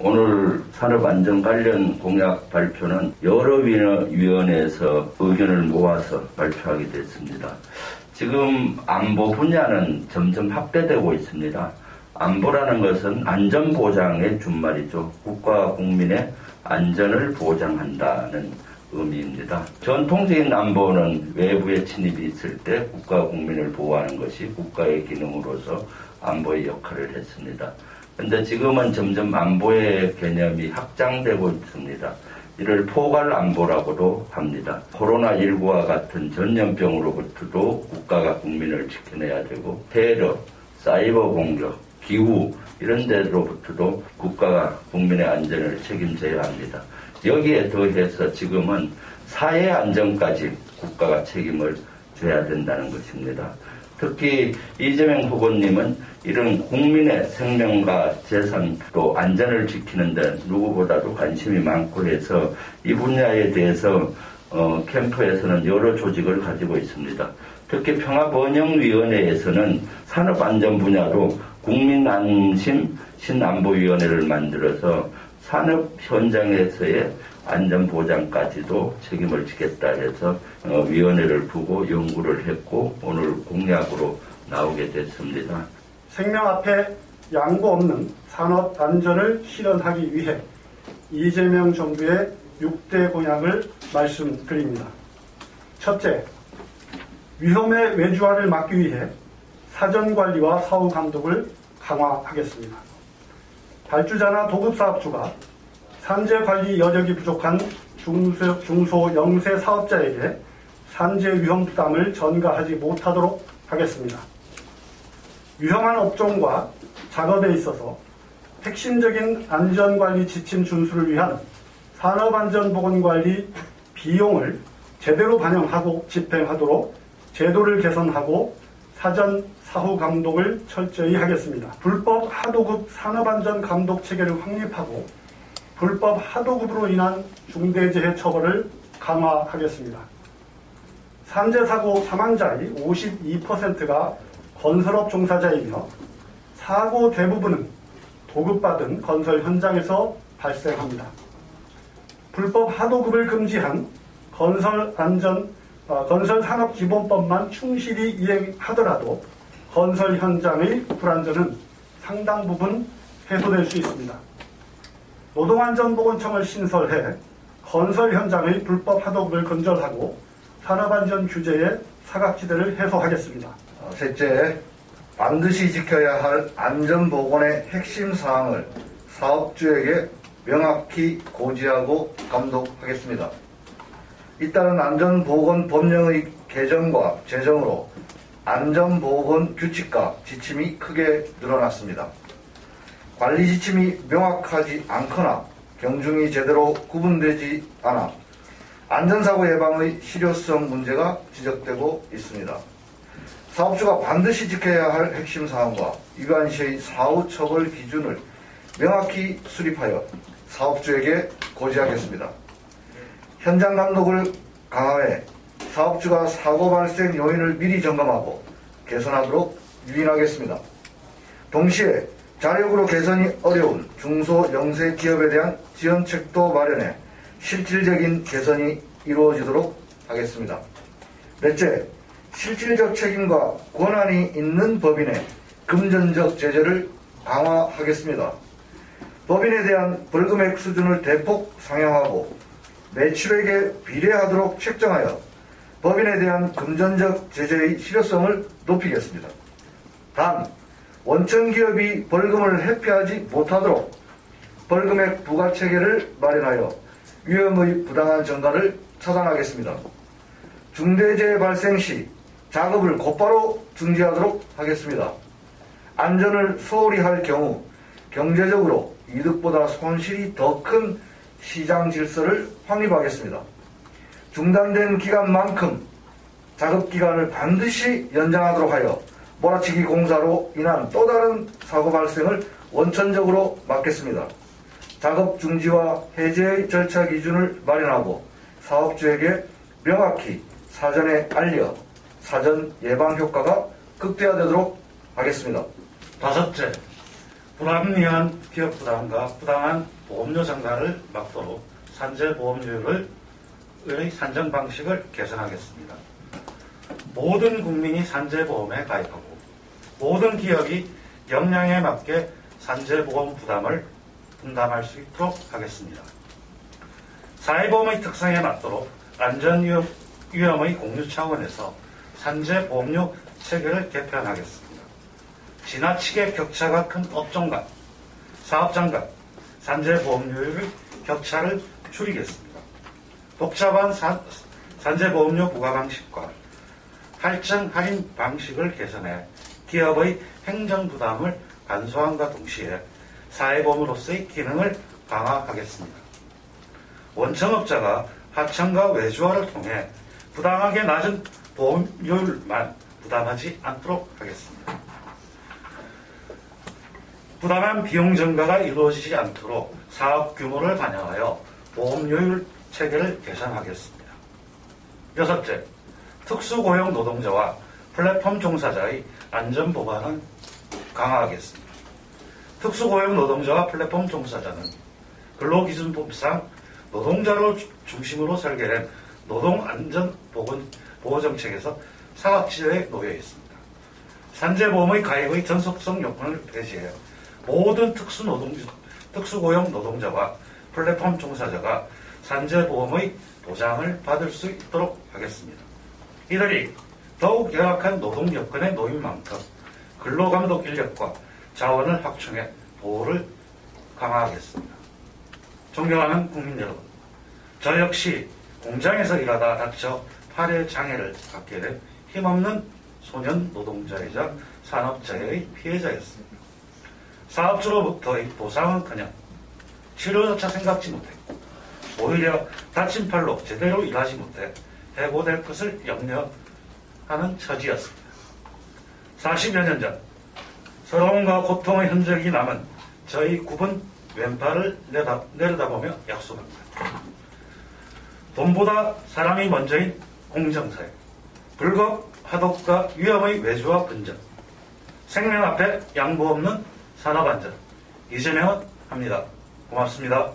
오늘 산업안전 관련 공약 발표는 여러 위원회에서 의견을 모아서 발표하게 됐습니다. 지금 안보 분야는 점점 확대되고 있습니다. 안보라는 것은 안전보장의 준말이죠. 국가와 국민의 안전을 보장한다는 의미입니다. 전통적인 안보는 외부의 침입이 있을 때 국가와 국민을 보호하는 것이 국가의 기능으로서 안보의 역할을 했습니다. 그런데 지금은 점점 안보의 개념이 확장되고 있습니다. 이를 포괄 안보라고도 합니다. 코로나19와 같은 전염병으로부터도 국가가 국민을 지켜내야 되고 테러, 사이버 공격, 기후 이런 데로부터도 국가가 국민의 안전을 책임져야 합니다. 여기에 더해서 지금은 사회 안전까지 국가가 책임을 져야 된다는 것입니다. 특히 이재명 후보님은 이런 국민의 생명과 재산 또 안전을 지키는 데 누구보다도 관심이 많고 해서 이 분야에 대해서 캠프에서는 여러 조직을 가지고 있습니다. 특히 평화번영위원회에서는 산업안전 분야로 국민안심 신안보위원회를 만들어서 산업 현장에서의 안전보장까지도 책임을 지겠다 해서 위원회를 두고 연구를 했고 오늘 공약으로 나오게 됐습니다. 생명 앞에 양보 없는 산업 안전을 실현하기 위해 이재명 정부의 6대 공약을 말씀드립니다. 첫째, 위험의 외주화를 막기 위해 사전관리와 사후 감독을 강화하겠습니다. 발주자나 도급사업주가 산재관리 여력이 부족한 중소 영세 사업자에게 산재 위험 부담을 전가하지 못하도록 하겠습니다. 위험한 업종과 작업에 있어서 핵심적인 안전관리 지침 준수를 위한 산업안전보건관리 비용을 제대로 반영하고 집행하도록 제도를 개선하고 사전 사후 감독을 철저히 하겠습니다. 불법 하도급 산업안전 감독 체계를 확립하고 불법 하도급으로 인한 중대재해 처벌을 강화하겠습니다. 산재사고 사망자의 52%가 건설업 종사자이며 사고 대부분은 도급받은 건설 현장에서 발생합니다. 불법 하도급을 금지한 건설산업기본법만 충실히 이행하더라도 건설 현장의 불안전은 상당 부분 해소될 수 있습니다. 노동안전보건청을 신설해 건설 현장의 불법 하도급을 근절하고 산업안전 규제의 사각지대를 해소하겠습니다. 셋째, 반드시 지켜야 할 안전보건의 핵심 사항을 사업주에게 명확히 고지하고 감독하겠습니다. 잇따른 안전보건 법령의 개정과 제정으로 안전보건 규칙과 지침이 크게 늘어났습니다. 관리 지침이 명확하지 않거나 경중이 제대로 구분되지 않아 안전사고 예방의 실효성 문제가 지적되고 있습니다. 사업주가 반드시 지켜야 할 핵심 사항과 위반 시의 사후 처벌 기준을 명확히 수립하여 사업주에게 고지하겠습니다. 현장 감독을 강화해 사업주가 사고 발생 요인을 미리 점검하고 개선하도록 유인하겠습니다. 동시에 자력으로 개선이 어려운 중소 영세 기업에 대한 지원책도 마련해 실질적인 개선이 이루어지도록 하겠습니다. 넷째, 실질적 책임과 권한이 있는 법인의 금전적 제재를 강화하겠습니다. 법인에 대한 벌금액 수준을 대폭 상향하고 매출액에 비례하도록 책정하여 법인에 대한 금전적 제재의 실효성을 높이겠습니다. 단, 원천기업이 벌금을 회피하지 못하도록 벌금액 부과체계를 마련하여 위험의 부당한 전가를 차단하겠습니다. 중대재해 발생 시 작업을 곧바로 중지하도록 하겠습니다. 안전을 소홀히 할 경우 경제적으로 이득보다 손실이 더 큰 시장 질서를 확립하겠습니다. 중단된 기간만큼 작업기간을 반드시 연장하도록 하여 몰아치기 공사로 인한 또 다른 사고 발생을 원천적으로 막겠습니다. 작업 중지와 해제의 절차 기준을 마련하고 사업주에게 명확히 사전에 알려 사전 예방 효과가 극대화되도록 하겠습니다. 다섯째, 불합리한 기업 부담과 부당한 보험료 장사를 막도록 산재보험료의 산정 방식을 개선하겠습니다. 모든 국민이 산재보험에 가입하고 모든 기업이 역량에 맞게 산재보험 부담을 분담할 수 있도록 하겠습니다. 사회보험의 특성에 맞도록 안전위험의 공유 차원에서 산재보험료 체계를 개편하겠습니다. 지나치게 격차가 큰 업종 간, 사업장 간 산재보험료의 격차를 줄이겠습니다. 복잡한 산재보험료 부과 방식과 할증 할인 방식을 개선해 기업의 행정부담을 간소함과 동시에 사회보험으로서의 기능을 강화하겠습니다. 원청업자가 하청과 외주화를 통해 부당하게 낮은 보험료율만 부담하지 않도록 하겠습니다. 부당한 비용 증가가 이루어지지 않도록 사업 규모를 반영하여 보험료율 체계를 개선하겠습니다. 여섯째, 특수고용 노동자와 플랫폼 종사자의 안전보관을 강화하겠습니다. 특수고용 노동자와 플랫폼 종사자는 근로기준법상 노동자를 중심으로 설계된 노동안전보호정책에서 사각지대에 놓여 있습니다. 산재보험의 가입의 전속성 요건을 폐지해 모든 특수고용 노동자와 플랫폼 종사자가 산재보험의 보장을 받을 수 있도록 하겠습니다. 이들이 더욱 열악한 노동 여건에 놓인 만큼 근로감독 인력과 자원을 확충해 보호를 강화하겠습니다. 존경하는 국민 여러분, 저 역시 공장에서 일하다 다쳐 팔의 장애를 갖게 된 힘없는 소년 노동자이자 산업재해의 피해자였습니다. 사업주로부터의 보상은커녕 치료조차 생각지 못했고 오히려 다친 팔로 제대로 일하지 못해 해고될 것을 염려하는 처지였습니다. 40여 년 전 서러움과 고통의 흔적이 남은 저희 굽은 왼팔을 내려다보며 약속합니다. 돈보다 사람이 먼저인 공정사회, 불법 하독과 위험의 외주와 분쟁, 생명 앞에 양보 없는 산업안전, 이재명은 합니다. 고맙습니다.